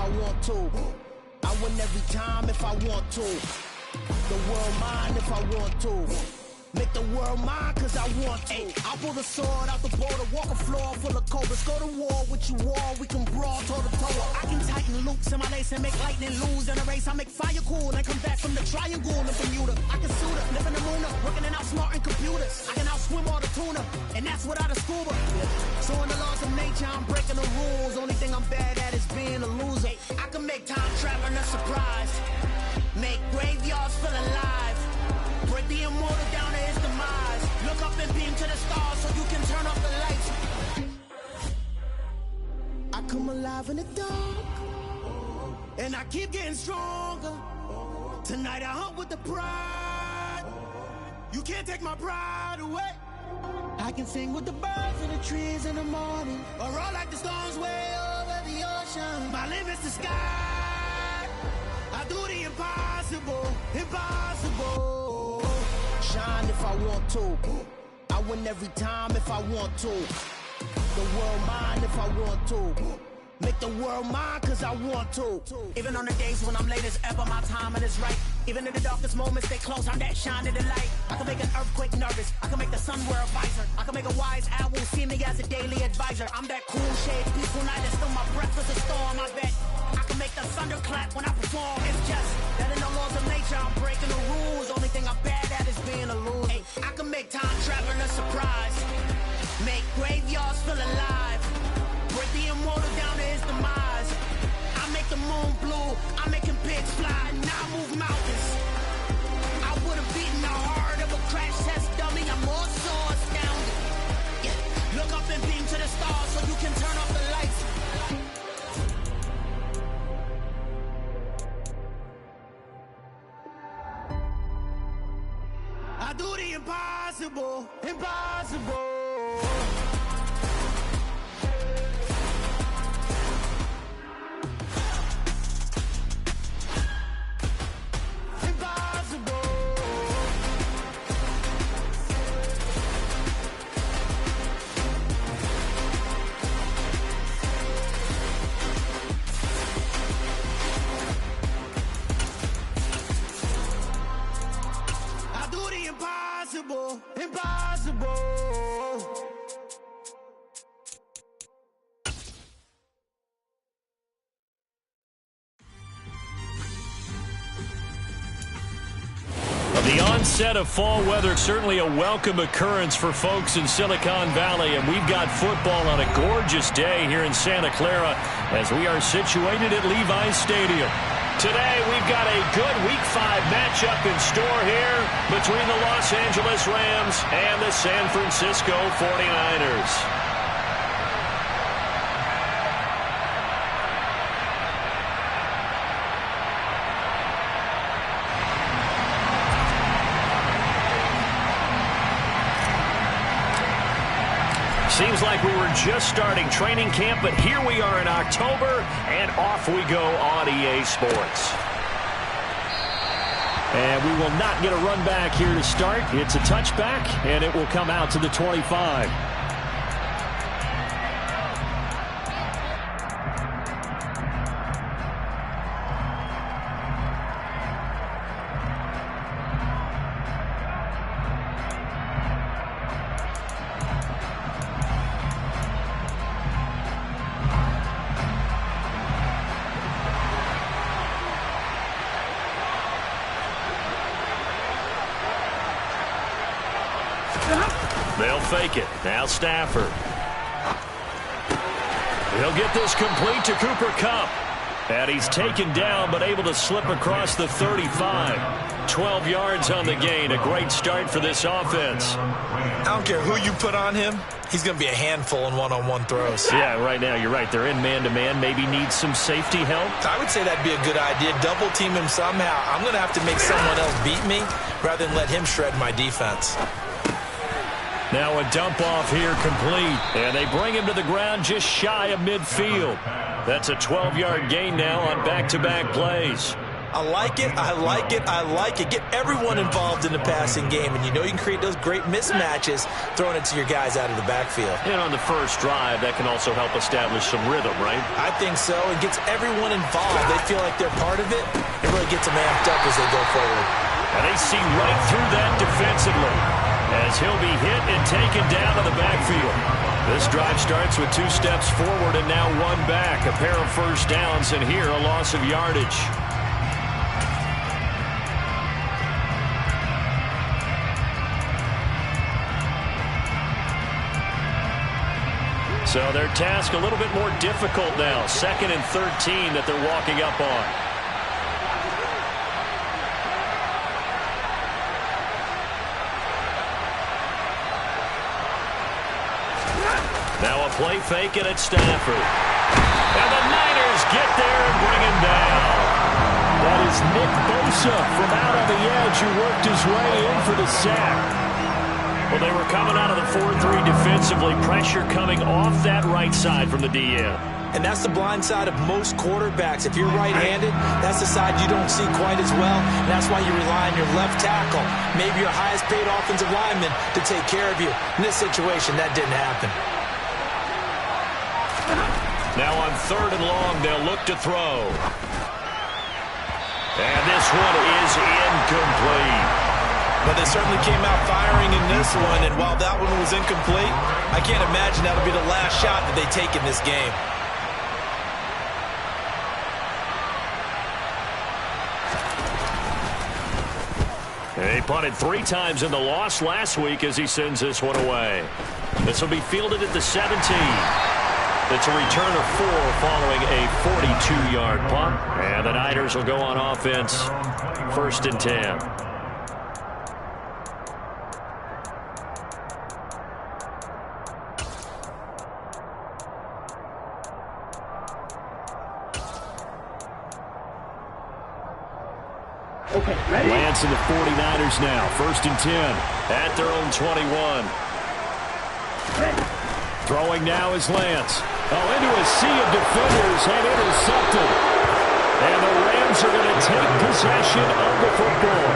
I want to. I win every time if I want to. The world mine if I want to. Make the world mine cause I want to. Ay, I'll pull the sword out the border, walk a floor full of cobras. Go to war with you all, we can brawl toe to toe. I can tighten loops in my lace and make lightning lose in a race. I make fire cool and come back from the triangle in Bermuda. I can suit her, live in the moon, working and outsmarting computers. I can outswim all the tuna, and that's without a scuba. So in the laws of nature, I'm breaking the rules. Only thing I'm bad at is being a loser. I can make time traveling a surprise. Make graveyards feel alive. Break the immortal down to his demise. Look up and beam to the stars so you can turn off the lights. I come alive in the dark, and I keep getting stronger. Tonight I hunt with the pride. You can't take my pride away. I can sing with the birds and the trees in the morning, or roll like the storms way over the ocean. My limit's the sky. I do the impossible, impossible. Shine if I want to. I win every time if I want to. The world mine if I want to. Make the world mine cause I want to. Even on the days when I'm late as ever, my timing is right. Even in the darkest moments, stay close, I'm that shining the light. I can make an earthquake nervous, I can make the sun wear a visor. I can make a wise owl see me as a daily advisor. I'm that cool shade, peaceful night, and still my breath is a storm, I bet. I can make the thunder clap when I perform. It's just that in the laws of nature, I'm breaking the rules. Only thing I'm bad at is being a loser. Ay, I can make time traveling a surprise. Make graveyards feel alive. Break the immortal down to his demise. I make the moon blue, I'm making pigs fly, now I move mountains. I would've beaten the heart of a crash test dummy. I'm more so astounded. Yeah. Look up and beam to the stars so you can turn off the lights. I do the impossible, impossible. Impossible, impossible. The onset of fall weather, certainly a welcome occurrence for folks in Silicon Valley, and we've got football on a gorgeous day here in Santa Clara as we are situated at Levi's Stadium. Today, we've got a good Week 5 matchup in store here between the Los Angeles Rams and the San Francisco 49ers. Seems like we were just starting training camp, but here we are in October, and off we go on EA Sports. And we will not get a run back here to start. It's a touchback, and it will come out to the 25. They'll fake it. Now Stafford. He'll get this complete to Cooper Kupp. And he's taken down but able to slip across the 35. 12 yards on the gain. A great start for this offense. I don't care who you put on him. He's going to be a handful in one-on-one throws. Yeah, right now you're right. They're in man-to-man. Maybe needs some safety help. I would say that'd be a good idea. Double team him somehow. I'm going to have to make someone else beat me rather than let him shred my defense. Now a dump off here complete. And they bring him to the ground just shy of midfield. That's a 12-yard gain now on back-to-back plays. I like it, I like it, I like it. Get everyone involved in the passing game, and you know you can create those great mismatches throwing it to your guys out of the backfield. And on the first drive, that can also help establish some rhythm, right? I think so. It gets everyone involved. They feel like they're part of it. It really gets them amped up as they go forward. And they see right through that defensively as he'll be hit and taken down to the backfield. This drive starts with 2 steps forward and now 1 back. A pair of first downs, and here a loss of yardage. So their task a little bit more difficult now. 2nd and 13 that they're walking up on. Now a play fake it at Stafford. And the Niners get there and bring him down. That is Nick Bosa from out on the edge who worked his way in for the sack. Well, they were coming out of the 4-3 defensively. Pressure coming off that right side from the DN. And that's the blind side of most quarterbacks. If you're right-handed, that's the side you don't see quite as well. And that's why you rely on your left tackle, maybe your highest-paid offensive lineman, to take care of you. In this situation, that didn't happen. Now on 3rd and long, they'll look to throw. And this one is incomplete. But they certainly came out firing in this one, and while that one was incomplete, I can't imagine that'll be the last shot that they take in this game. He punted 3 times in the loss last week as he sends this one away. This will be fielded at the 17. It's a return of 4 following a 42-yard punt. And the Niners will go on offense. 1st and 10. Lance and the 49ers now. 1st and 10 at their own 21. Throwing now is Lance. Oh, into a sea of defenders and intercepted. And the Rams are going to take possession of the football.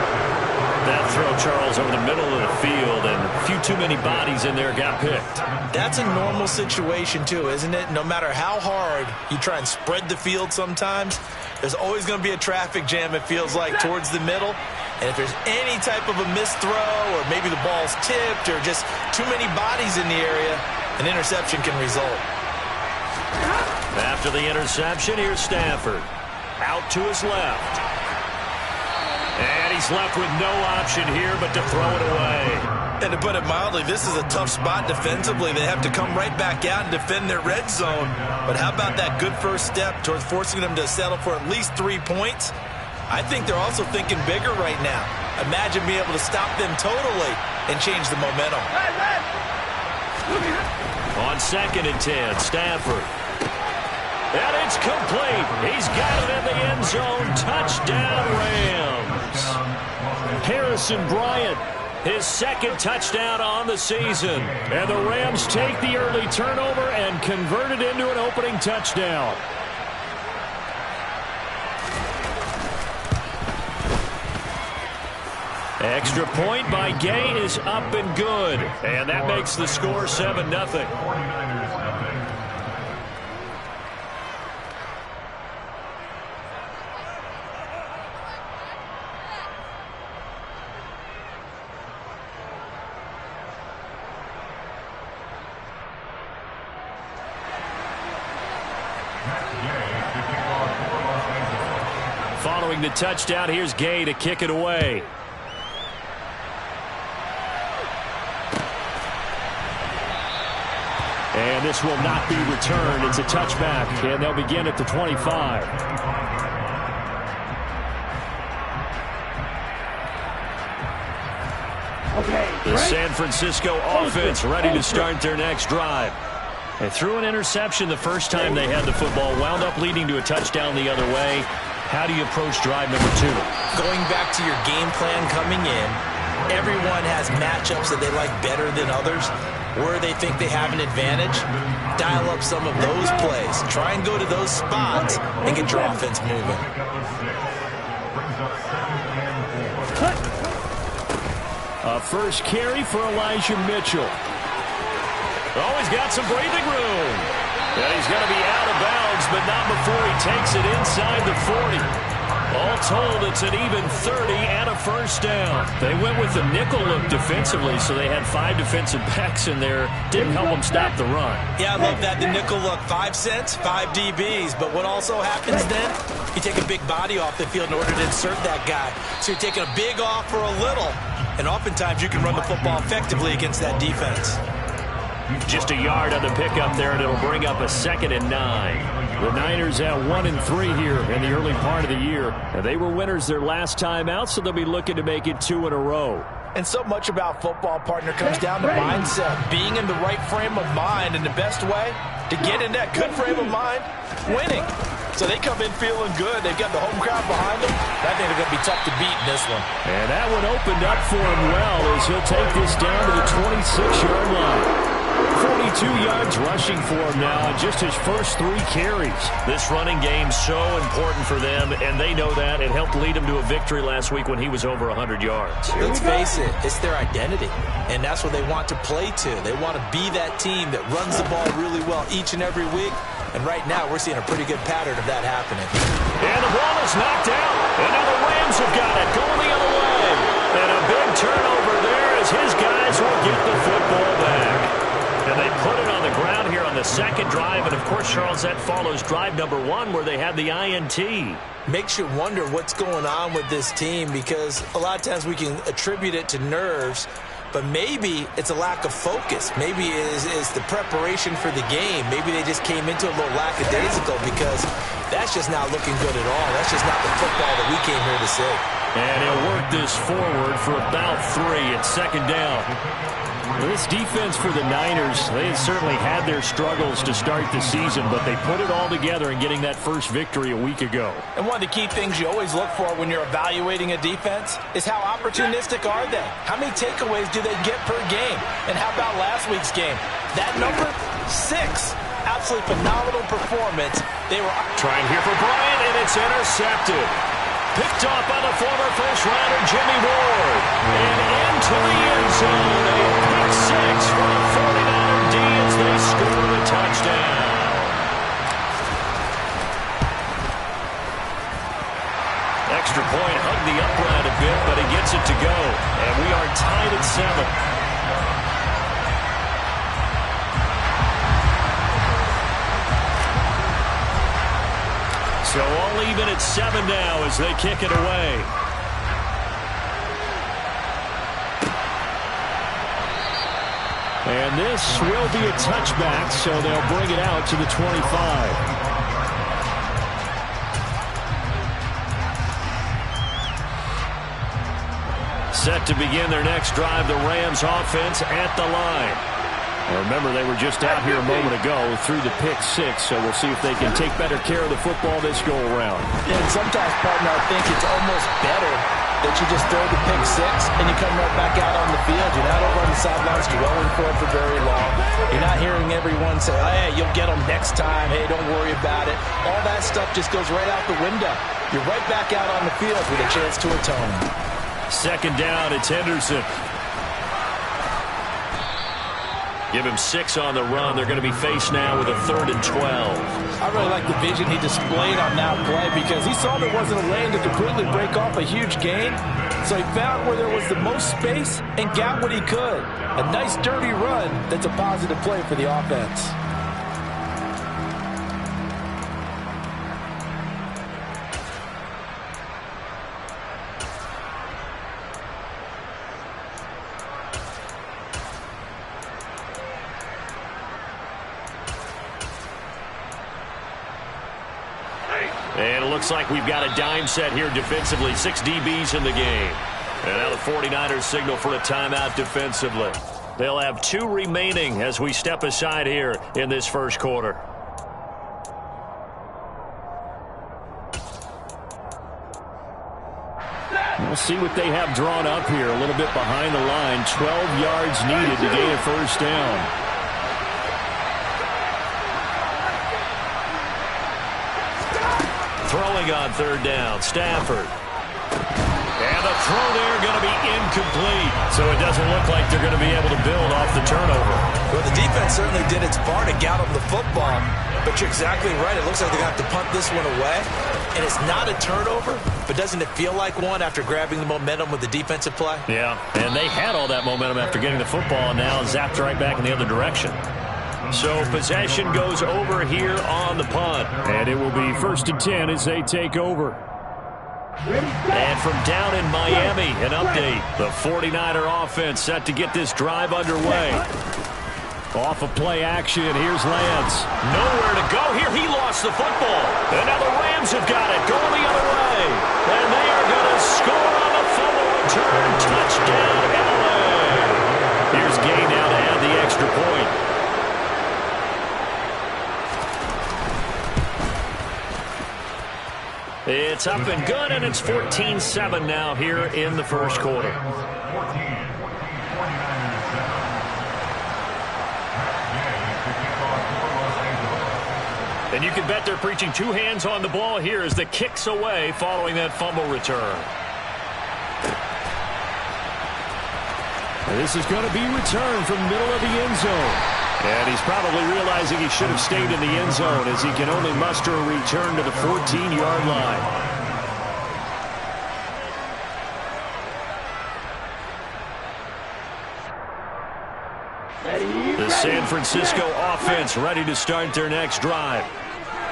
That throw, Charles, over the middle of the field, and a few too many bodies in there got picked. That's a normal situation, too, isn't it? No matter how hard you try and spread the field sometimes, there's always going to be a traffic jam, it feels like, towards the middle. And if there's any type of a missed throw, or maybe the ball's tipped, or just too many bodies in the area, an interception can result. After the interception, here's Stafford. Out to his left. And he's left with no option here but to throw it away. And to put it mildly, this is a tough spot defensively. They have to come right back out and defend their red zone. But how about that good first step towards forcing them to settle for at least 3 points? I think they're also thinking bigger right now. Imagine being able to stop them totally and change the momentum. On 2nd and 10, Stafford. And it's complete. He's got it in the end zone. Touchdown, Rams. Harrison Bryant, his 2nd touchdown on the season. And the Rams take the early turnover and convert it into an opening touchdown. Extra point by Gay is up and good. And that makes the score 7-0. Following the touchdown, here's Gay to kick it away. And this will not be returned. It's a touchback, and they'll begin at the 25. The San Francisco offense ready to start their next drive. They threw an interception the first time they had the football, wound up leading to a touchdown the other way. How do you approach drive number 2? Going back to your game plan coming in, everyone has matchups that they like better than others. Where they think they have an advantage, dial up some of those plays. Try and go to those spots and get your offense moving. A first carry for Elijah Mitchell. Oh, he's got some breathing room. And he's going to be out of bounds, but not before he takes it inside the 40. All told, it's an even 30 and a first down. They went with the nickel look defensively, so they had 5 defensive backs in there. Didn't help them stop the run. Yeah, I love that. The nickel look, 5 cents, 5 DBs. But what also happens then, you take a big body off the field in order to insert that guy. So you're taking a big off for a little. And oftentimes you can run the football effectively against that defense. Just a yard on the pickup there, and it'll bring up a 2nd and 9. The Niners at 1-3 here in the early part of the year. And they were winners their last time out, so they'll be looking to make it 2 in a row. And so much about football, partner, comes down to mindset. Being in the right frame of mind, and the best way to get in that good frame of mind, winning. So they come in feeling good. They've got the home crowd behind them. I think they're going to be tough to beat in this one. And that one opened up for him well as he'll take this down to the 26-yard line. 42 yards rushing for him now in just his first 3 carries. This running game's so important for them, and they know that. It helped lead him to a victory last week when he was over 100 yards. Let's face it, it's their identity, and that's what they want to play to. They want to be that team that runs the ball really well each and every week, and right now we're seeing a pretty good pattern of that happening. And the ball is knocked out, and now the Rams have got it going the other way. And a big turnover there as his guys will get the football back. And they put it on the ground here on the second drive. And, of course, Charles, that follows drive number 1 where they had the INT. Makes you wonder what's going on with this team, because a lot of times we can attribute it to nerves, but maybe it's a lack of focus. Maybe it is the preparation for the game. Maybe they just came into a little lackadaisical, because that's just not looking good at all. That's just not the football that we came here to see. And he'll work this forward for about 3 at 2nd down. This defense for the Niners, they had certainly had their struggles to start the season, but they put it all together in getting that first victory a week ago. And one of the key things you always look for when you're evaluating a defense is how opportunistic are they? How many takeaways do they get per game? And how about last week's game? That number, 6. Absolutely phenomenal performance. They were trying here for Bryant, and it's intercepted. Picked off by the former first-rounder Jimmy Ward. And into the end zone. A pick 6 for the 49er D as they score the touchdown. Extra point, hugged the upright a bit, but he gets it to go. And we are tied at 7. So all even at 7 now as they kick it away. And this will be a touchback, so they'll bring it out to the 25. Set to begin their next drive, the Rams offense at the line. Remember, they were just out here a moment ago through the pick 6, so we'll see if they can take better care of the football this go-around. And sometimes, partner, I think it's almost better that you just throw the pick 6 and you come right back out on the field. You're not over on the sidelines dwelling for it for very long. You're not hearing everyone say, hey, you'll get them next time. Hey, don't worry about it. All that stuff just goes right out the window. You're right back out on the field with a chance to atone. 2nd down, it's Henderson. Give him 6 on the run. They're going to be faced now with a 3rd and 12. I really like the vision he displayed on that play, because he saw there wasn't a lane to completely break off a huge gain. So he found where there was the most space and got what he could. A nice dirty run that's a positive play for the offense. And it looks like we've got a dime set here defensively. 6 DBs in the game. And now the 49ers signal for a timeout defensively. They'll have 2 remaining as we step aside here in this first quarter. We'll see what they have drawn up here. A little bit behind the line. 12 yards needed to gain a first down. Throwing on 3rd down, Stafford. And the throw there going to be incomplete. So it doesn't look like they're going to be able to build off the turnover. Well, the defense certainly did its part to get them the football. But you're exactly right. It looks like they're going to have to punt this one away. And it's not a turnover, but doesn't it feel like one after grabbing the momentum with the defensive play? Yeah, and they had all that momentum after getting the football, and now zapped right back in the other direction. So possession goes over here on the punt. And it will be 1st and 10 as they take over. And from down in Miami, an update. The 49er offense set to get this drive underway. Off of play action, here's Lance. Nowhere to go here. He lost the football. And now the Rams have got it, going the other way. And they are going to score on the fumble return. Touchdown, LA. Here's Gay now to add the extra point. It's up and good, and it's 14-7 now here in the first quarter. And you can bet they're preaching two hands on the ball here as the kick's away following that fumble return. And this is going to be returned from middle of the end zone. And he's probably realizing he should have stayed in the end zone as he can only muster a return to the 14-yard line. The San Francisco offense ready to start their next drive.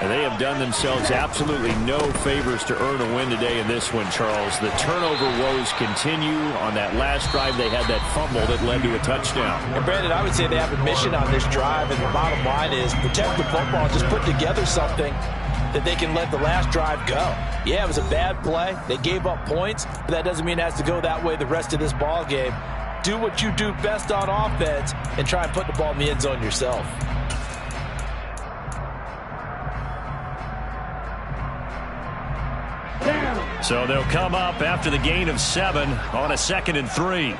And they have done themselves absolutely no favors to earn a win today in this one, Charles. The turnover woes continue. On that last drive, they had that fumble that led to a touchdown. And, Brandon, I would say they have a mission on this drive, and the bottom line is protect the football. Just put together something that they can let the last drive go. Yeah, it was a bad play. They gave up points, but that doesn't mean it has to go that way the rest of this ball game. Do what you do best on offense and try and put the ball in the end zone yourself. So they'll come up after the gain of 7 on a 2nd and 3.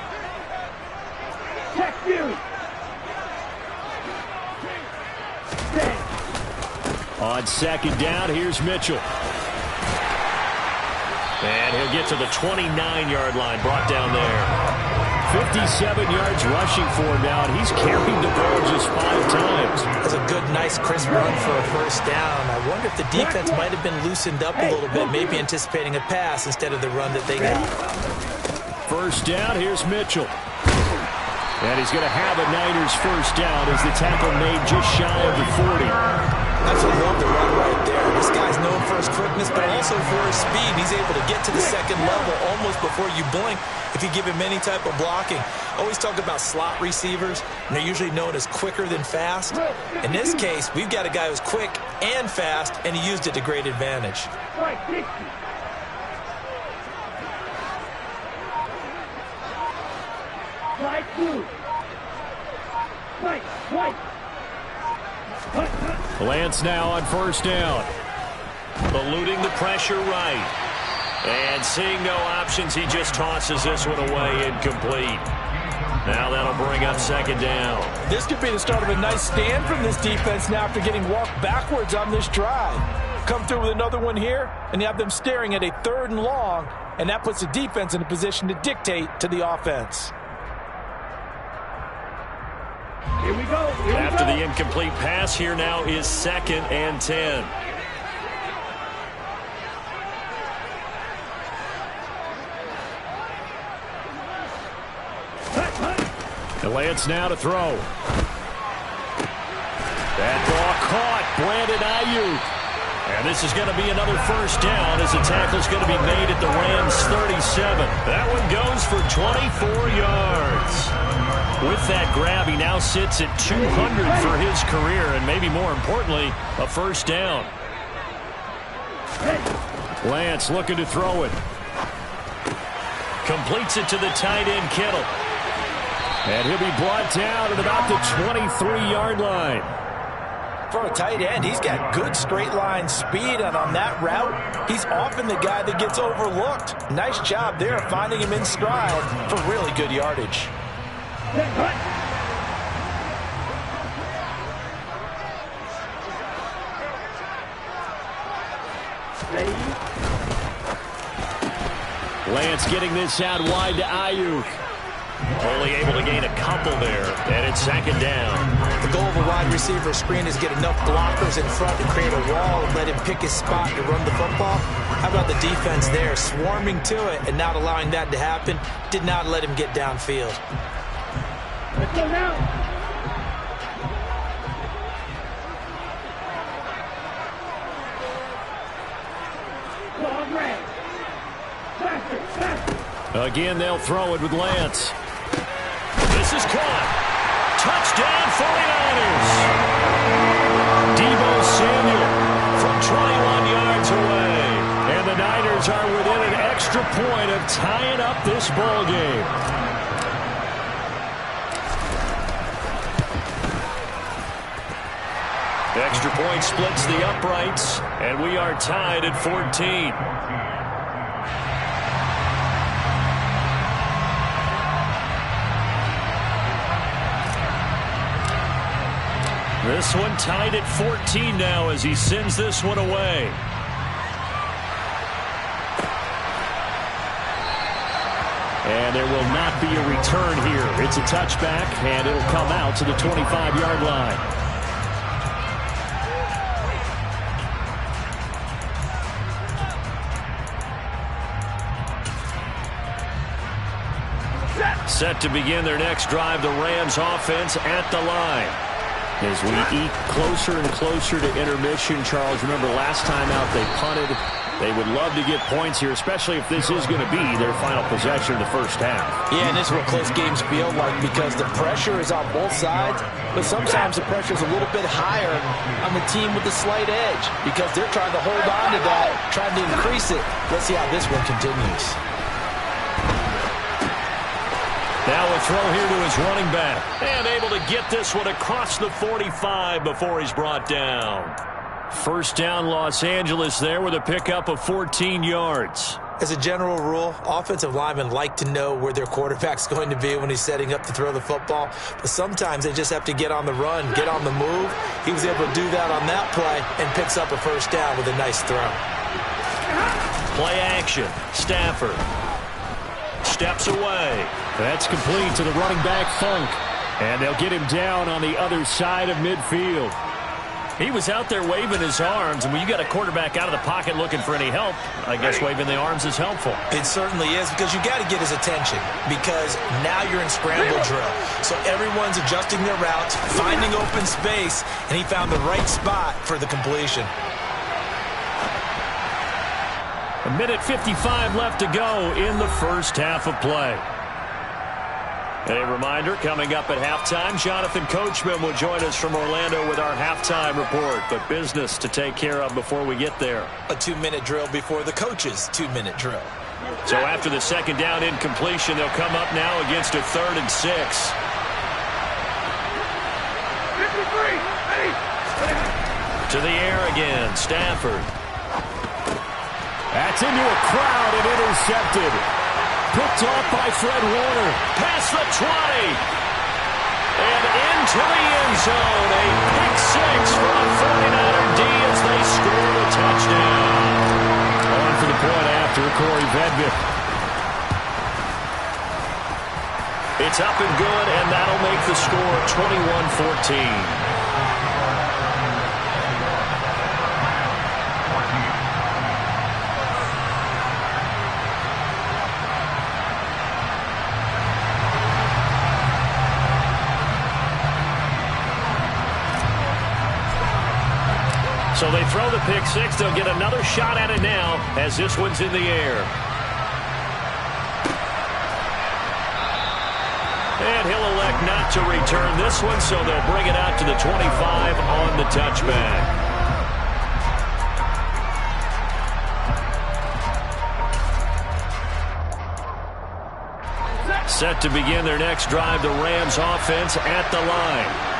On 2nd down, here's Mitchell. And he'll get to the 29-yard line, brought down there. 57 yards rushing for him now, and he's carried the ball just 5 times. That's a good, nice, crisp run for a first down. I wonder if the defense might have been loosened up a little bit, maybe anticipating a pass instead of the run that they got. First down, here's Mitchell. And he's going to have a Niners first down as the tackle made just shy of the 40. Absolutely love the run right there. This guy's known for his quickness, but also for his speed. He's able to get to the second level almost before you blink if you give him any type of blocking. Always talk about slot receivers, and they're usually known as quicker than fast. In this case, we've got a guy who's quick and fast, and he used it to great advantage. Lance now on first down. Eluding the pressure right. And seeing no options, he just tosses this one away, incomplete. Now that'll bring up 2nd down. This could be the start of a nice stand from this defense now after getting walked backwards on this drive. Come through with another one here, and you have them staring at a 3rd and long, and that puts the defense in a position to dictate to the offense. Here we go. After the incomplete pass, here now is 2nd and 10. And Lance now to throw. That ball caught. Brandon Ayuk. And this is going to be another first down as the tackle's going to be made at the Rams 37. That one goes for 24 yards. With that grab, he now sits at 200 for his career, and maybe more importantly, a first down. Lance looking to throw it. Completes it to the tight end, Kittle. And he'll be brought down at about the 23-yard line. For a tight end, he's got good straight line speed, and on that route, he's often the guy that gets overlooked. Nice job there finding him in stride for really good yardage. Lance getting this out wide to Ayuk. Only able to gain a couple there, and it's second down. The goal of a wide receiver screen is get enough blockers in front to create a wall and let him pick his spot to run the football. How about the defense there, swarming to it and not allowing that to happen? Did not let him get downfield. Let's go now. Again, they'll throw it with Lance. This is caught. Touchdown, 49ers. Deebo Samuel from 21 yards away. And the Niners are within an extra point of tying up this ball game. Extra point splits the uprights, and we are tied at 14. This one tied at 14 now as he sends this one away. And there will not be a return here. It's a touchback, and it'll come out to the 25-yard line. Set to begin their next drive, the Rams offense at the line. As we eke closer and closer to intermission, Charles, remember last time out they punted. They would love to get points here, especially if this is going to be their final possession in the first half. Yeah, and this is what close games feel like because the pressure is on both sides, but sometimes the pressure is a little bit higher on the team with the slight edge because they're trying to hold on to that, trying to increase it. Let's see how this one continues. Now a throw here to his running back. And able to get this one across the 45 before he's brought down. First down, Los Angeles there with a pickup of 14 yards. As a general rule, offensive linemen like to know where their quarterback's going to be when he's setting up to throw the football. But sometimes they just have to get on the run, get on the move. He was able to do that on that play and picks up a first down with a nice throw. Play action. Stafford steps away. That's complete to the running back, Funk. And they'll get him down on the other side of midfield. He was out there waving his arms, and when you got a quarterback out of the pocket looking for any help, I guess waving the arms is helpful. It certainly is because you got to get his attention because now you're in scramble drill. So everyone's adjusting their routes, finding open space, and he found the right spot for the completion. A minute 55 left to go in the first half of play. A reminder, coming up at halftime, Jonathan Coachman will join us from Orlando with our halftime report. But business to take care of before we get there. A 2-minute drill before the coach's 2-minute drill. So after the second down incompletion, they'll come up now against a 3rd and 6. To the air again, Stafford. That's into a crowd and intercepted. Picked off by Fred Warner. Past the 20. And into the end zone. A pick 6 for a 49er D as they score a touchdown. On for the point after Corey Vedvik. It's up and good, and that'll make the score 21-14. So they throw the pick 6. They'll get another shot at it now as this one's in the air. And he'll elect not to return this one, so they'll bring it out to the 25 on the touchback. Set to begin their next drive, the Rams offense at the line.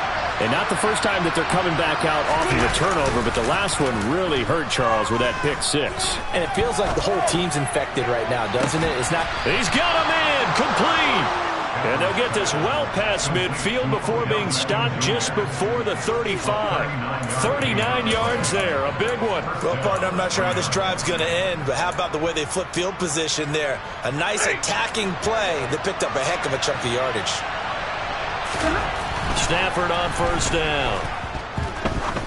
And not the first time that they're coming back out off of a turnover, but the last one really hurt Charles with that pick 6. And it feels like the whole team's infected right now, doesn't it? It's not. He's got him in, complete. And they'll get this well past midfield before being stopped just before the 35. 39 yards there, a big one. Well, partner, I'm not sure how this drive's going to end, but how about the way they flip field position there? A nice attacking play that picked up a heck of a chunk of yardage. Stafford on first down.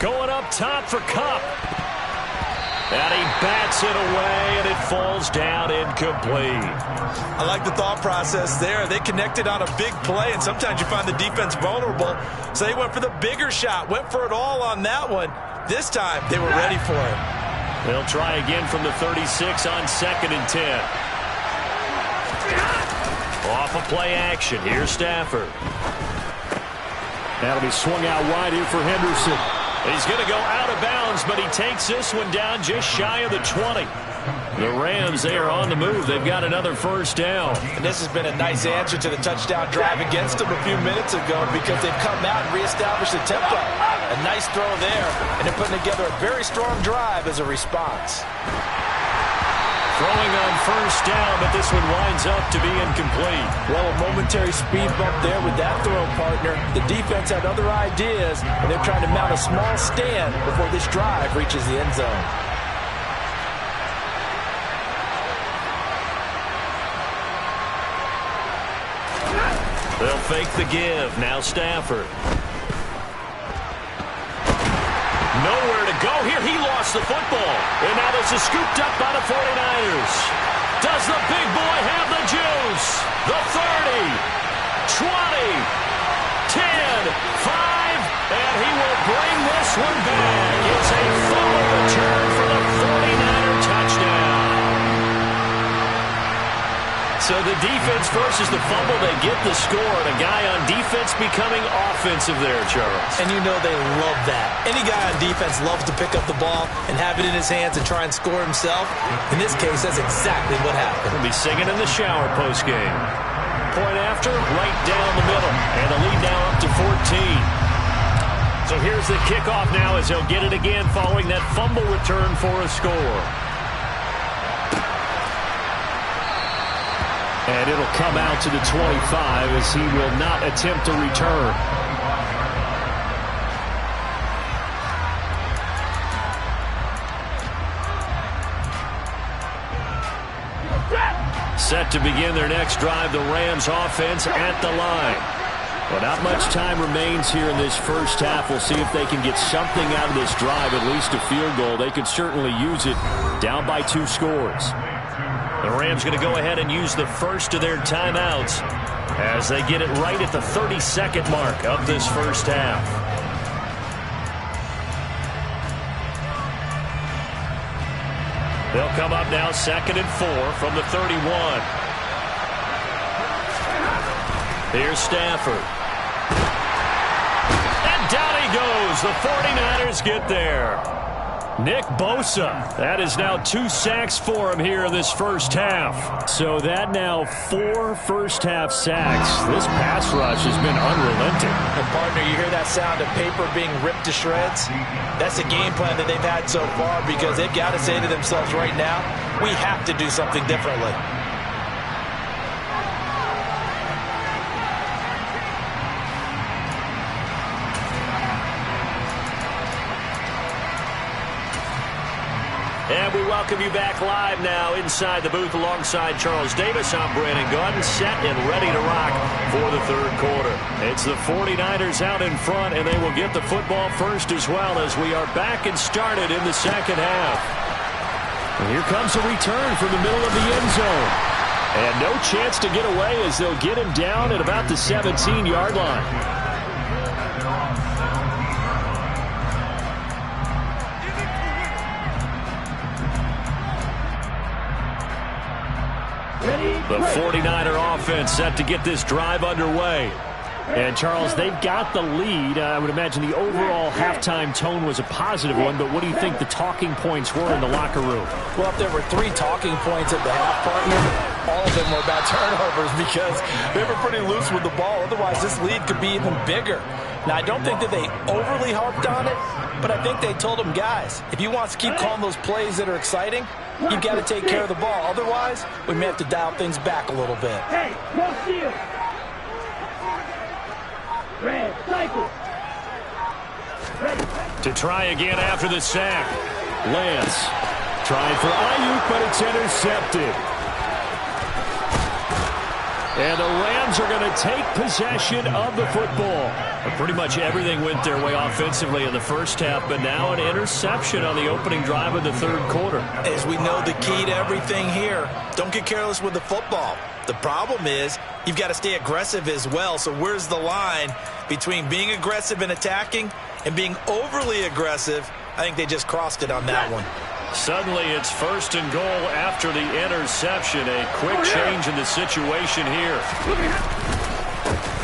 Going up top for Kupp. And he bats it away, and it falls down incomplete. I like the thought process there. They connected on a big play, and sometimes you find the defense vulnerable. So they went for the bigger shot, went for it all on that one. This time, they were ready for it. They'll try again from the 36 on 2nd and 10. Off of play action. Here's Stafford. That'll be swung out wide here for Henderson. He's going to go out of bounds, but he takes this one down just shy of the 20. The Rams, they are on the move. They've got another first down. And this has been a nice answer to the touchdown drive against them a few minutes ago because they've come out and reestablished the tempo. A nice throw there, and they're putting together a very strong drive as a response. Throwing on first down, but this one winds up to be incomplete. Well, a momentary speed bump there with that throw, partner. The defense had other ideas, and they're trying to mount a small stand before this drive reaches the end zone. They'll fake the give. Now Stafford. Nowhere to go here. He lost the football. And now this is scooped up by the 49ers. Does the big boy have the juice? The 30, 20, 10, 5, and he will bring this one back. It's a fumble return for the 49er touchdown. So the defense forces the fumble. They get the score. And a guy on defense becoming offensive there, Charles. And you know they love that. Any guy on defense loves to pick up the ball and have it in his hands and try and score himself. In this case, that's exactly what happened. He'll be singing in the shower postgame. Point after, right down the middle. And the lead now up to 14. So here's the kickoff now as they'll get it again following that fumble return for a score. And it'll come out to the 25 as he will not attempt to return. Set to begin their next drive, the Rams offense at the line. Well, not much time remains here in this first half. We'll see if they can get something out of this drive, at least a field goal. They could certainly use it down by 2 scores. The Rams going to go ahead and use the first of their timeouts as they get it right at the 32nd mark of this first half. They'll come up now 2nd and 4 from the 31. Here's Stafford. And down he goes. The 49ers get there. Nick Bosa. That is now 2 sacks for him here in this first half. So that now 4 first-half sacks. This pass rush has been unrelenting. And partner, you hear that sound of paper being ripped to shreds? That's the game plan that they've had so far because they've got to say to themselves right now, we have to do something differently. And we welcome you back live now inside the booth alongside Charles Davis. I'm Brandon Gaudin, set and ready to rock for the third quarter. It's the 49ers out in front, and they will get the football first as well as we are back and started in the second half. And here comes a return from the middle of the end zone. And no chance to get away as they'll get him down at about the 17-yard line. The 49er offense set to get this drive underway. And, Charles, they've got the lead. I would imagine the overall halftime tone was a positive one, but what do you think the talking points were in the locker room? Well, if there were 3 talking points at the half, partner, all of them were about turnovers because they were pretty loose with the ball. Otherwise, this lead could be even bigger. Now, I don't think that they overly harped on it, but I think they told them, guys, if you want to keep calling those plays that are exciting, you've got to take care of the ball. Otherwise, we may have to dial things back a little bit. Hey, no steal. To try again after the sack. Lance trying for Ayuk, but it's intercepted. And the Rams are going to take possession of the football. Pretty much everything went their way offensively in the first half, but now an interception on the opening drive of the third quarter. As we know, the key to everything here, don't get careless with the football. The problem is you've got to stay aggressive as well. So where's the line between being aggressive and attacking and being overly aggressive? I think they just crossed it on that one. Suddenly it's 1st and goal after the interception. A quick change in the situation here.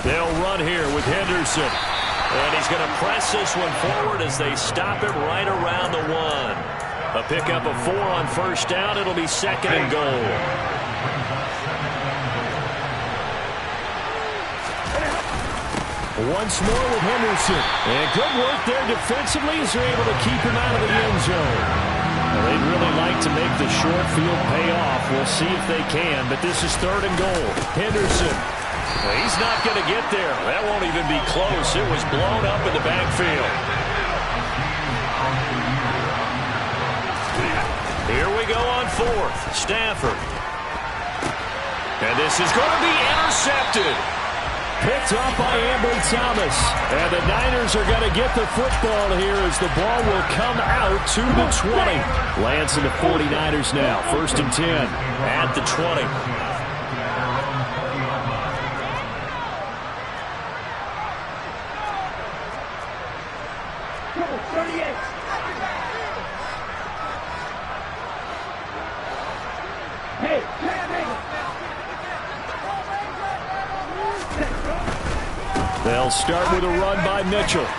They'll run here with Henderson. And he's going to press this one forward as they stop it right around the 1. A pickup of 4 on first down. It'll be 2nd and goal. Once more with Henderson. And good work there defensively as they're able to keep him out of the end zone. Well, they'd really like to make the short field pay off. We'll see if they can, but this is 3rd and goal. Henderson. Well, he's not going to get there. That won't even be close. It was blown up in the backfield. Here we go on 4th. Stafford. And this is going to be intercepted. Picked off by Ambry Thomas. And the Niners are going to get the football here as the ball will come out to the 20. Lance and the 49ers now. 1st and 10 at the 20. They'll start with a run by Mitchell. Room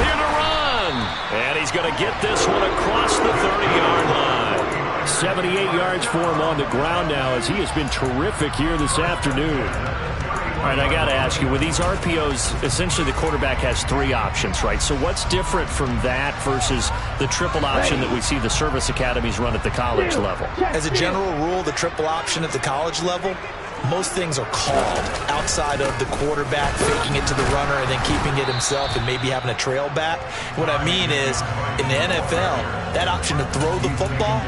here to run. And he's going to get this one across the 30-yard line. 78 yards for him on the ground now as he has been terrific here this afternoon. All right, I got to ask you, with these RPOs, essentially the quarterback has 3 options, right? So what's different from that versus the triple option that we see the service academies run at the college level? As a general rule, the triple option at the college level, most things are called outside of the quarterback faking it to the runner and then keeping it himself and maybe having a trail back. What I mean is, in the NFL, that option to throw the football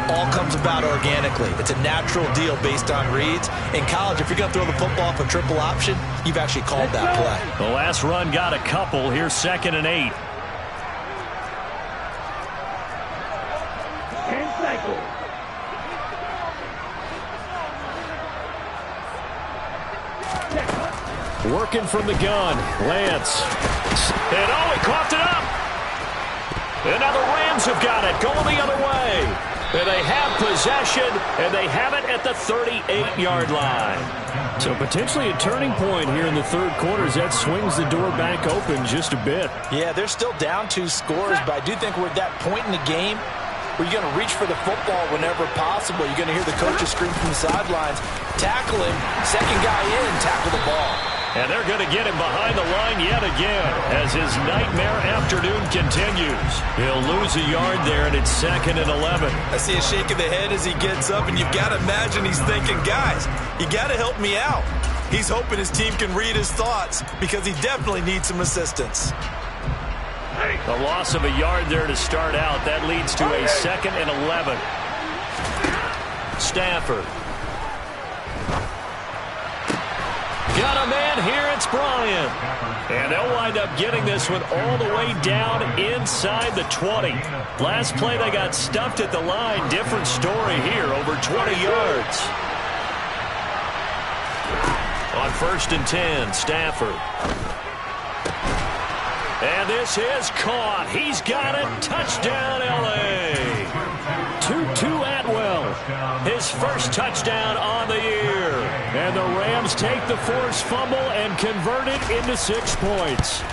all comes about organically. It's a natural deal based on reads. In college, if you're going to throw the football off a triple option, you've actually called that play. The last run got a couple. Here's 2nd and 8. Working from the gun, Lance. And oh, he coughed it up. And now the Rams have got it, going the other way. And they have possession, and they have it at the 38-yard line. So potentially a turning point here in the third quarter as that swings the door back open just a bit. Yeah, they're still down 2 scores, but I do think we're at that point in the game where you're going to reach for the football whenever possible. You're going to hear the coaches scream from the sidelines, tackle him, second guy in, tackle the ball. And they're going to get him behind the line yet again as his nightmare afternoon continues. He'll lose a yard there, and it's 2nd and 11. I see a shake of the head as he gets up, and you've got to imagine he's thinking, guys, you got to help me out. He's hoping his team can read his thoughts because he definitely needs some assistance. The loss of a yard there to start out. That leads to a 2nd and 11. Stafford. Got a man here, it's Bryant. And they'll wind up getting this one all the way down inside the 20. Last play they got stuffed at the line. Different story here, over 20 yards. On 1st and 10, Stafford. And this is caught. He's got it. Touchdown, L.A. Tutu Atwell. His first touchdown on the year. And the Rams take the forced fumble and convert it into 6 points.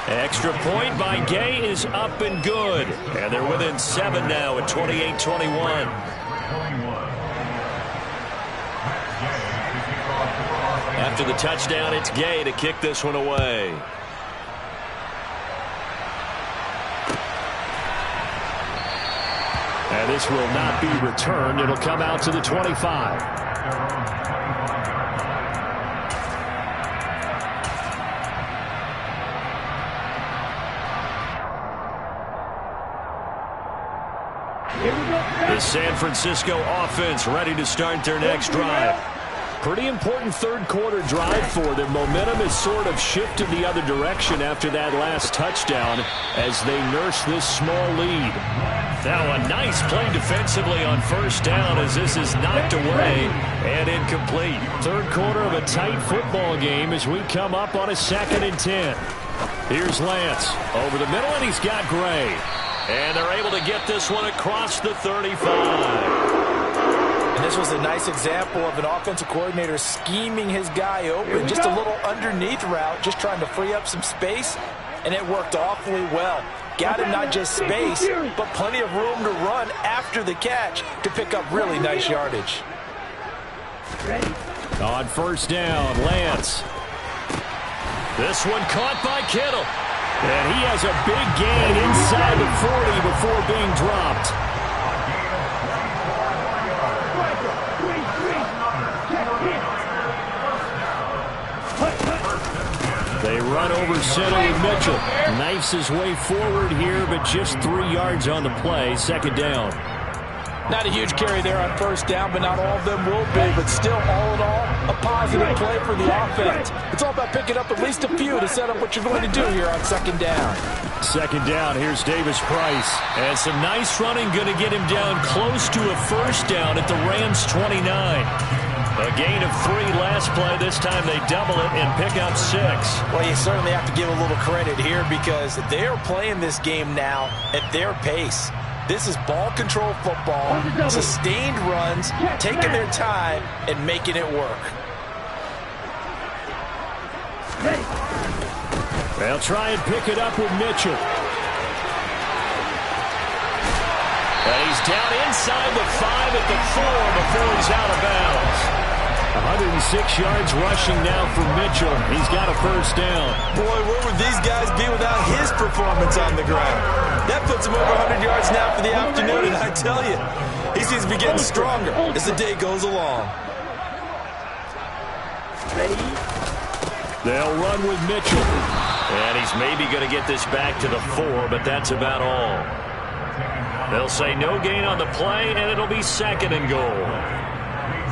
Extra point by Gay is up and good. And they're within 7 now at 28-21. After the touchdown, it's Gay to kick this one away. And this will not be returned. It'll come out to the 25. The San Francisco offense ready to start their next drive. Pretty important third quarter drive for them. Momentum has sort of shifted the other direction after that last touchdown as they nurse this small lead. Now a nice play defensively on first down as this is knocked away and incomplete. Third quarter of a tight football game as we come up on a 2nd and 10. Here's Lance over the middle, and he's got Gray. And they're able to get this one across the 35. And this was a nice example of an offensive coordinator scheming his guy open. Just a little underneath route, just trying to free up some space, and it worked awfully well. Got him not just space, but plenty of room to run after the catch to pick up really nice yardage. On first down, Lance. This one caught by Kittle. And he has a big gain inside the 40 before being dropped. They run over center with Mitchell. Knifes his way forward here, but just 3 yards on the play. 2nd down. Not a huge carry there on first down, but not all of them will be. But still, all in all, a positive play for the offense. It's all about picking up at least a few to set up what you're going to do here on 2nd down. 2nd down, here's Davis Price. And some nice running, going to get him down close to a first down at the Rams 29. A gain of 3 last play. This time they double it and pick up 6. Well, you certainly have to give a little credit here because they are playing this game now at their pace. This is ball control football, sustained runs, taking their time and making it work. They'll try and pick it up with Mitchell. And he's down inside the 5 at the 4 before he's out of bounds. 106 yards rushing now for Mitchell. He's got a first down. Boy, where would these guys be without his performance on the ground? That puts him over 100 yards now for the afternoon, and I tell you, he seems to be getting stronger as the day goes along. They'll run with Mitchell. And he's maybe going to get this back to the 4, but that's about all. They'll say no gain on the play, and it'll be 2nd and goal.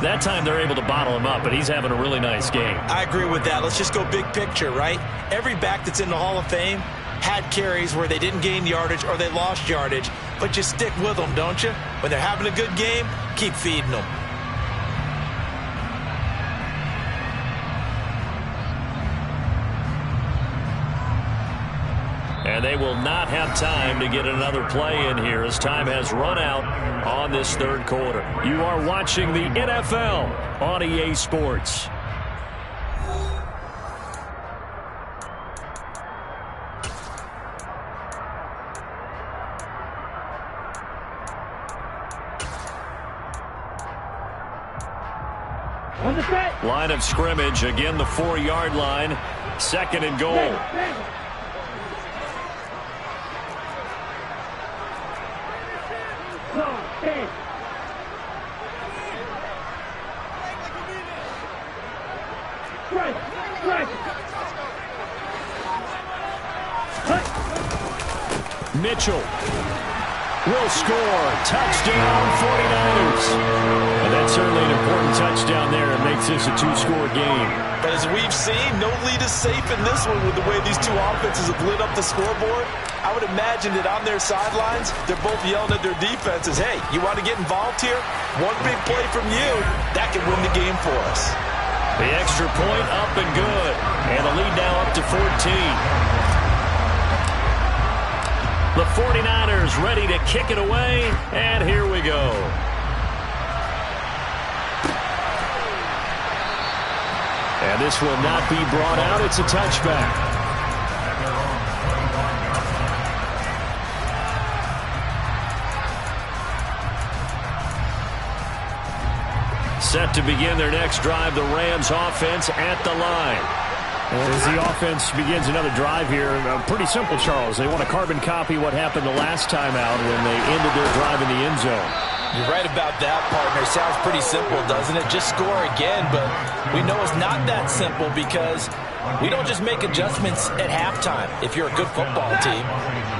That time they're able to bottle him up, but he's having a really nice game. I agree with that. Let's just go big picture, right? Every back that's in the Hall of Fame had carries where they didn't gain yardage or they lost yardage, but you stick with them, don't you? When they're having a good game, keep feeding them. And they will not have time to get another play in here as time has run out on this 3rd quarter. You are watching the NFL on EA Sports. Line of scrimmage, again the 4-yard line, 2nd and goal. Mitchell will score. Touchdown, 49ers. And that's certainly an important touchdown there. It makes this a 2-score game. But as we've seen, no lead is safe in this one with the way these two offenses have lit up the scoreboard. I would imagine that on their sidelines, they're both yelling at their defenses, hey, you want to get involved here? One big play from you, that can win the game for us. The extra point up and good. And the lead now up to 14. The 49ers ready to kick it away, and here we go. And this will not be brought out. It's a touchback. Set to begin their next drive, the Rams offense at the line. As the offense begins another drive here, pretty simple, Charles. They want to carbon copy what happened the last time out when they ended their drive in the end zone. You're right about that, partner. Sounds pretty simple, doesn't it? Just score again, but we know it's not that simple because We don't just make adjustments at halftime if you're a good football team.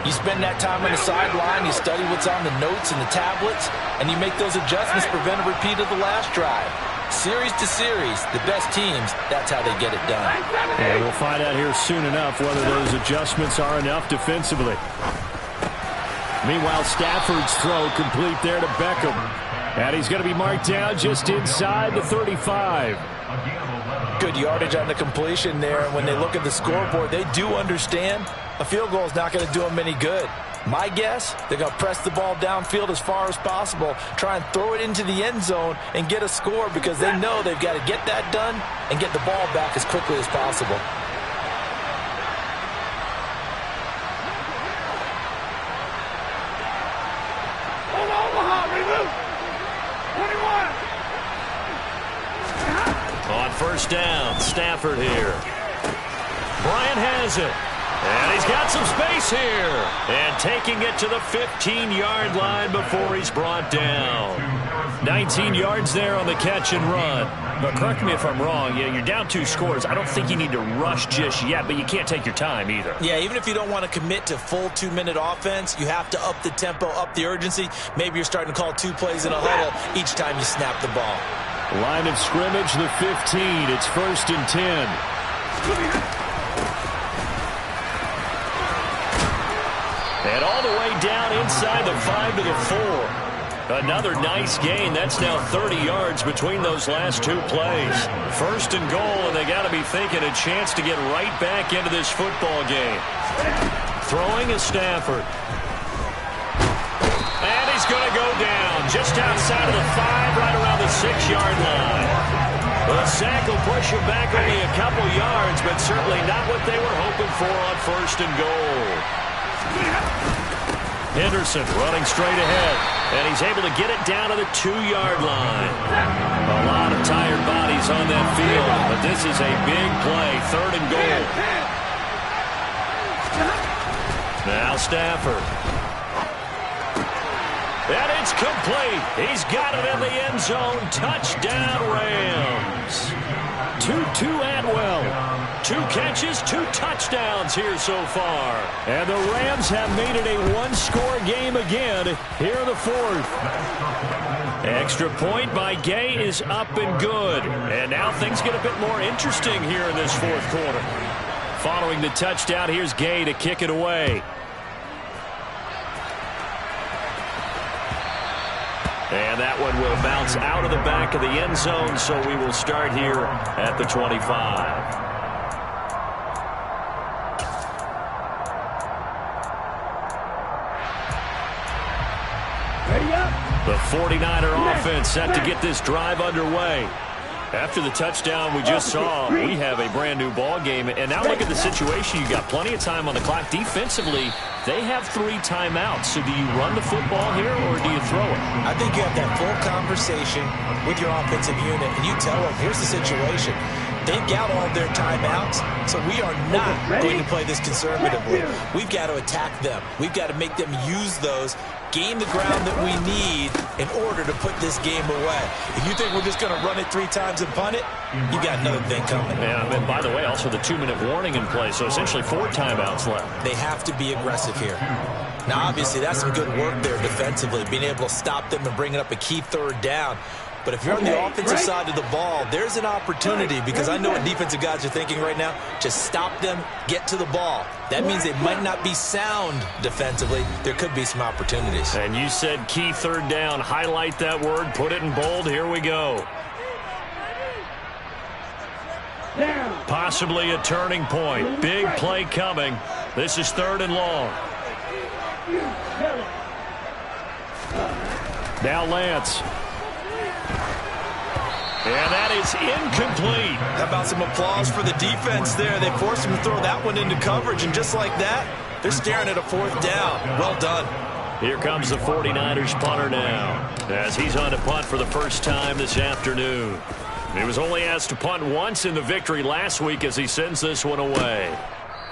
You spend that time on the sideline, you study what's on the notes and the tablets, and you make those adjustments to prevent a repeat of the last drive. Series to series, the best teams, that's how they get it done. And we'll find out here soon enough whether those adjustments are enough defensively. Meanwhile, Stafford's throw complete there to Beckham. And he's going to be marked down just inside the 35. Good yardage on the completion there. And when they look at the scoreboard, they do understand a field goal is not going to do them any good. My guess, they're going to press the ball downfield as far as possible, try and throw it into the end zone and get a score because they know they've got to get that done and get the ball back as quickly as possible. On first down, Stafford here. Bryant has it. And he's got some space here. And taking it to the 15-yard line before he's brought down. 19 yards there on the catch and run. But correct me if I'm wrong. Yeah, you're down 2 scores. I don't think you need to rush just yet, but you can't take your time either. Yeah, even if you don't want to commit to full 2-minute offense, you have to up the tempo, up the urgency. Maybe you're starting to call 2 plays in a huddle each time you snap the ball. Line of scrimmage, the 15. It's 1st and 10. And all the way down inside the 5 to the 4. Another nice gain. That's now 30 yards between those last 2 plays. 1st and goal, and they got to be thinking a chance to get right back into this football game. Throwing is Stafford. And he's going to go down just outside of the 5, right around the 6-yard line. The sack will push him back only a couple yards, but certainly not what they were hoping for on 1st and goal. Henderson running straight ahead, and he's able to get it down to the 2-yard line. A lot of tired bodies on that field, but this is a big play, 3rd and goal. Now Stafford. And it's complete. He's got it in the end zone. Touchdown, Rams. 2-2 Atwell. 2 catches, 2 touchdowns here so far. And the Rams have made it a 1-score game again here in the 4th. Extra point by Gay is up and good. And now things get a bit more interesting here in this 4th quarter. Following the touchdown, here's Gay to kick it away. And that one will bounce out of the back of the end zone, so we will start here at the 25. The 49er offense set to get this drive underway. After the touchdown we just saw, we have a brand new ball game. And now look at the situation. You got plenty of time on the clock. Defensively, they have 3 timeouts. So do you run the football here or do you throw it? I think you have that full conversation with your offensive unit, and you tell them, here's the situation. They've got all their timeouts, so we are not going to play this conservatively. We've got to attack them. We've got to make them use those, gain the ground that we need in order to put this game away. If you think we're just going to run it 3 times and punt it, you got another thing coming. Yeah, and by the way, also the 2-minute warning in play, so essentially 4 timeouts left. They have to be aggressive here. Now, obviously, that's some good work there defensively, being able to stop them and bringing up a key 3rd down. But if you're on the offensive side of the ball, there's an opportunity, because I know what defensive guys are thinking right now. Just stop them, get to the ball. That means they might not be sound defensively. There could be some opportunities. And you said key 3rd down. Highlight that word, put it in bold. Here we go. Possibly a turning point. Big play coming. This is 3rd and long. Now Lance. And that is incomplete. How about some applause for the defense there? They forced him to throw that one into coverage, and just like that, they're staring at a 4th down. Well done. Here comes the 49ers punter now, as he's on to punt for the first time this afternoon. He was only asked to punt once in the victory last week as he sends this one away.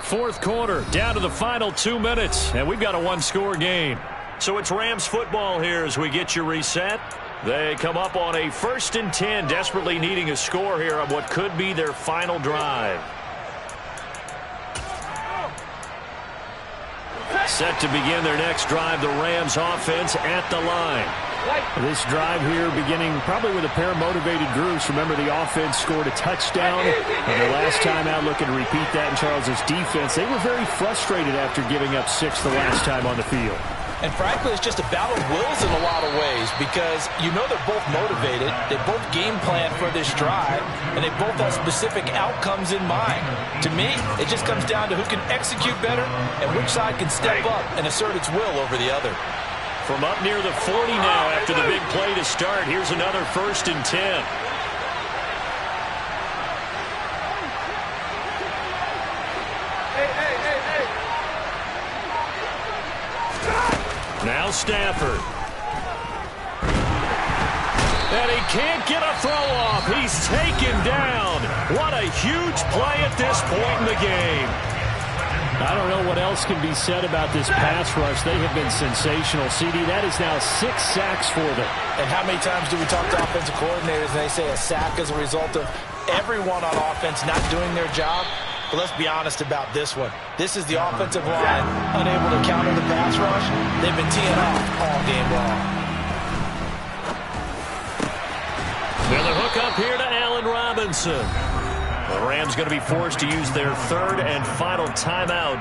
4th quarter, down to the final 2 minutes, and we've got a 1-score game. So it's Rams football here as we get you reset. They come up on a 1st and 10, desperately needing a score here on what could be their final drive. set to begin their next drive, the Rams offense at the line. This drive here beginning probably with a pair of motivated groups. Remember, the offense scored a touchdown. And their last time out, looking to repeat that in Charles' defense. They were very frustrated after giving up 6 the last time on the field. And frankly, it's just a battle of wills in a lot of ways because you know they're both motivated. They both game plan for this drive, and they both have specific outcomes in mind. To me, it just comes down to who can execute better and which side can step up and assert its will over the other. From up near the 40 now after the big play to start, here's another 1st and 10. Now Stafford. And he can't get a throw off. He's taken down. What a huge play at this point in the game. I don't know what else can be said about this pass rush. They have been sensational. CD, that is now 6 sacks for them. And how many times do we talk to offensive coordinators and they say a sack is a result of everyone on offense not doing their job? But let's be honest about this one. This is the offensive line unable to counter the pass rush. They've been teeing off all game long. Another hook up here to Allen Robinson. The Rams going to be forced to use their 3rd and final timeout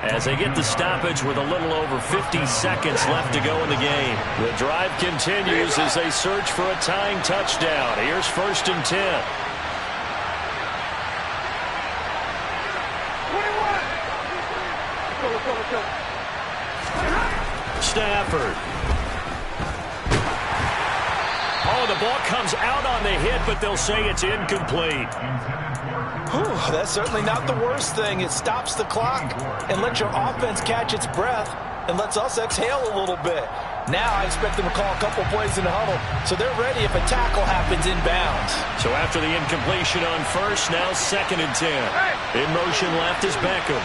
as they get the stoppage with a little over 50 seconds left to go in the game. The drive continues as they search for a tying touchdown. Here's 1st and 10. Stafford. Oh, the ball comes out on the hit, but they'll say it's incomplete. Whew, that's certainly not the worst thing. It stops the clock and lets your offense catch its breath and lets us exhale a little bit. Now I expect them to call a couple plays in the huddle, so they're ready if a tackle happens inbounds. So after the incompletion on 1st, now 2nd and 10. In motion left is Beckham.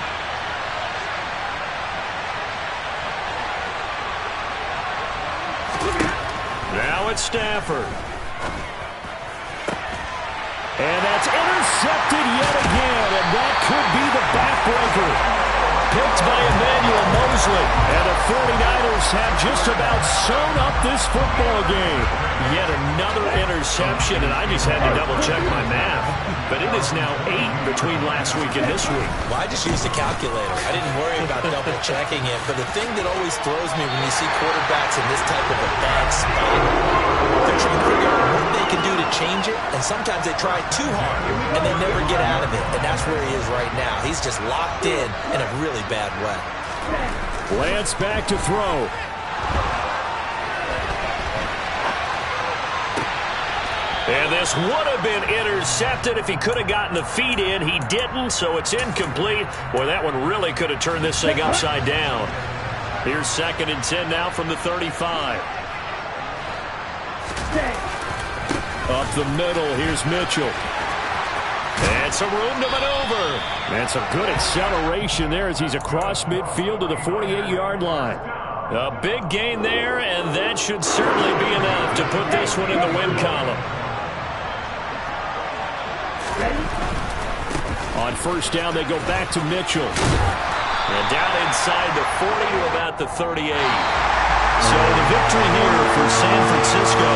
Now it's Stafford. And that's intercepted yet again, and that could be the backbreaker. Picked by Emmanuel Mosley. And the 49ers have just about sewn up this football game. Yet another interception, and I just had to double-check my math. But it is now 8 between last week and this week. Well, I just used a calculator. I didn't worry about double-checking it. But the thing that always throws me when you see quarterbacks in this type of a bad spot, they're trying to figure out what they can do to change it, and sometimes they try too hard, and they never get out of it. And that's where he is right now. He's just locked in a really bad way. Lance back to throw. And this would have been intercepted if he could have gotten the feet in. He didn't, so it's incomplete. Boy, that one really could have turned this thing upside down. Here's 2nd and 10 now from the 35. Up the middle, here's Mitchell. And some room to maneuver. And some good acceleration there as he's across midfield to the 48-yard line. A big gain there, and that should certainly be enough to put this one in the win column. On 1st down, they go back to Mitchell. And down inside the 40 to about the 38. So the victory here for San Francisco.